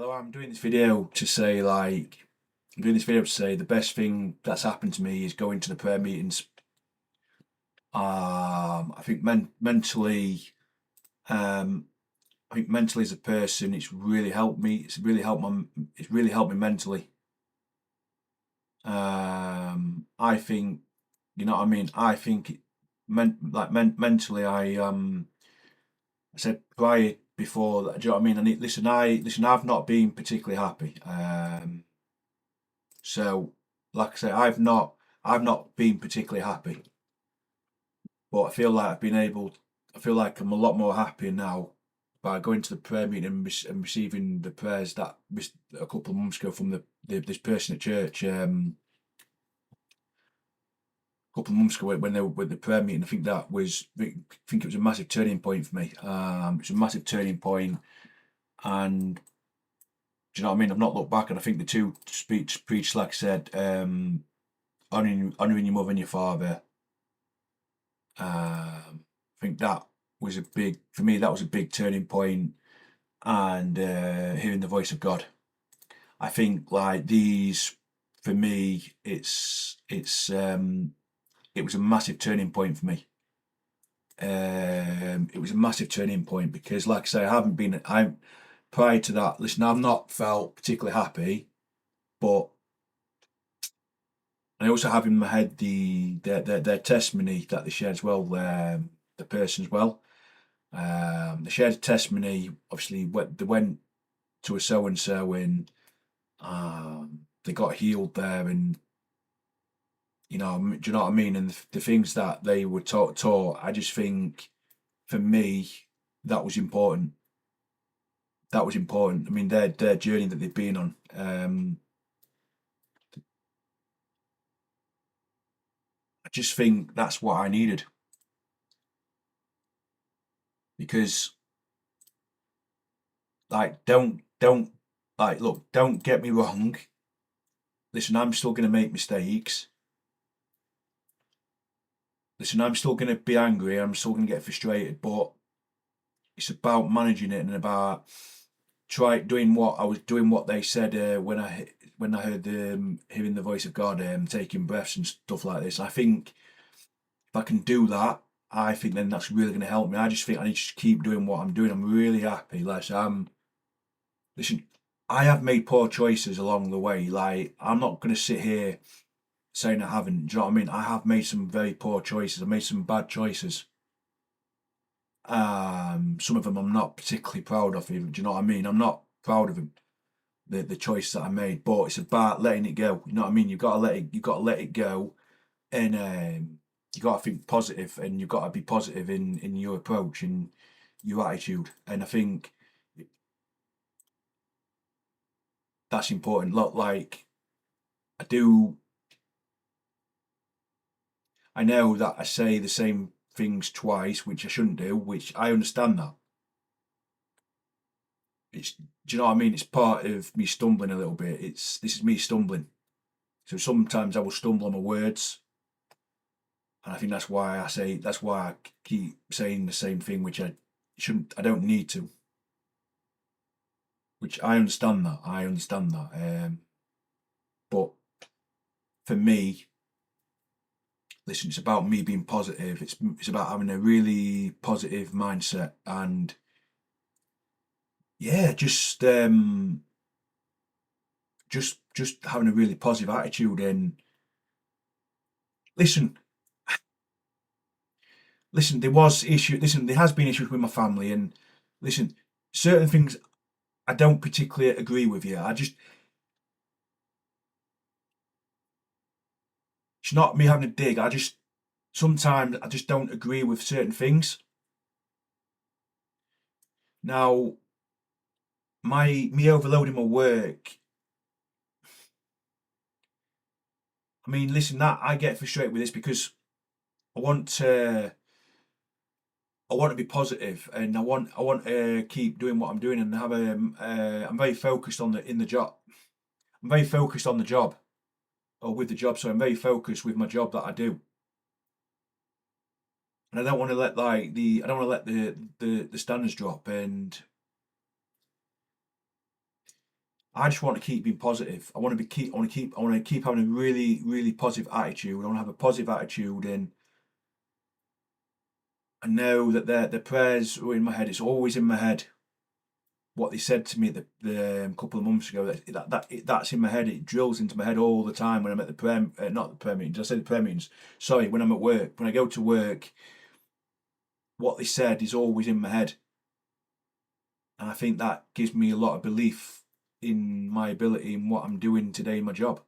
Hello, I'm doing this video to say the best thing that's happened to me is going to the prayer meetings. I think um, mentally as a person, it's really helped me. It's really helped me mentally. I think, you know what I mean. I think, mentally, I said prior before that. Do you know what I mean? Listen. I've not been particularly happy. So, like I say, I've not been particularly happy, but I feel like I'm a lot more happy now by going to the prayer meeting and receiving the prayers that a couple of months ago from this person at church. A couple of months ago when they were with the prayer meeting, I think it was a massive turning point for me. It's a massive turning point, and do you know what I mean? I've not looked back, and I think the two speech preached, like I said, honoring your mother and your father. I think that was a big for me. That was a big turning point, and hearing the voice of God. I think like these for me, it was a massive turning point for me. It was a massive turning point because, like I say, I prior to that. Listen, I've not felt particularly happy, but I also have in my head their testimony that they shared as well. The person as well. They shared a testimony. Obviously, they went to a so and so and they got healed there, and do you know what I mean? And the things that they were taught, I just think for me that was important. That was important. I mean, their journey that they've been on. I just think that's what I needed because, like, don't like look. Don't get me wrong. Listen, I'm still going to make mistakes. Listen, I'm still going to be angry. I'm still going to get frustrated, but it's about managing it and about I was doing what they said when I heard hearing the voice of God, taking breaths and stuff like this. I think if I can do that, I think then that's really going to help me. I just think I need to keep doing what I'm doing. I'm really happy. Listen, I have made poor choices along the way. Like, I'm not going to sit here saying I haven't. Do you know what I mean? I have made some very poor choices. I made some bad choices. Some of them I'm not particularly proud of. Even, do you know what I mean? I'm not proud of them, the choice that I made. But it's about letting it go. You know what I mean? You've got to let it. You've got to let it go, and you got to think positive, and you've got to be positive in your approach and your attitude. And I think that's important. Look, like I do. I know that I say the same things twice, which I shouldn't do. Which I understand that. Do you know what I mean? It's part of me stumbling a little bit. This is me stumbling. So sometimes I will stumble on my words, and I think that's why I keep saying the same thing, which I shouldn't. I don't need to. Which I understand that. I understand that. But for me, listen, it's about me being positive. It's about having a really positive mindset, and yeah, just having a really positive attitude. And listen, listen, there was issue. Listen, there has been issues with my family, and listen, certain things I don't particularly agree with. You, it's not me having a dig. Sometimes I just don't agree with certain things. Now, me overloading my work. I mean, listen, that I get frustrated with this because I want to. I want to be positive, and I want to keep doing what I'm doing, and have a. I'm very focused on the in the job. I'm very focused on the job, or with the job. So I'm very focused with my job that I do, and I don't want to let I don't want to let the standards drop. And I just want to keep being positive. I want to keep having a really, really positive attitude. I want to have a positive attitude, and I know that the prayers are in my head. It's always in my head. What they said to me the couple of months ago, that's in my head. It drills into my head all the time when I'm at the prayer, not the prayer meetings. I say the prayer meetings. Sorry, when I'm at work, when I go to work, what they said is always in my head, and I think that gives me a lot of belief in my ability and what I'm doing today in my job.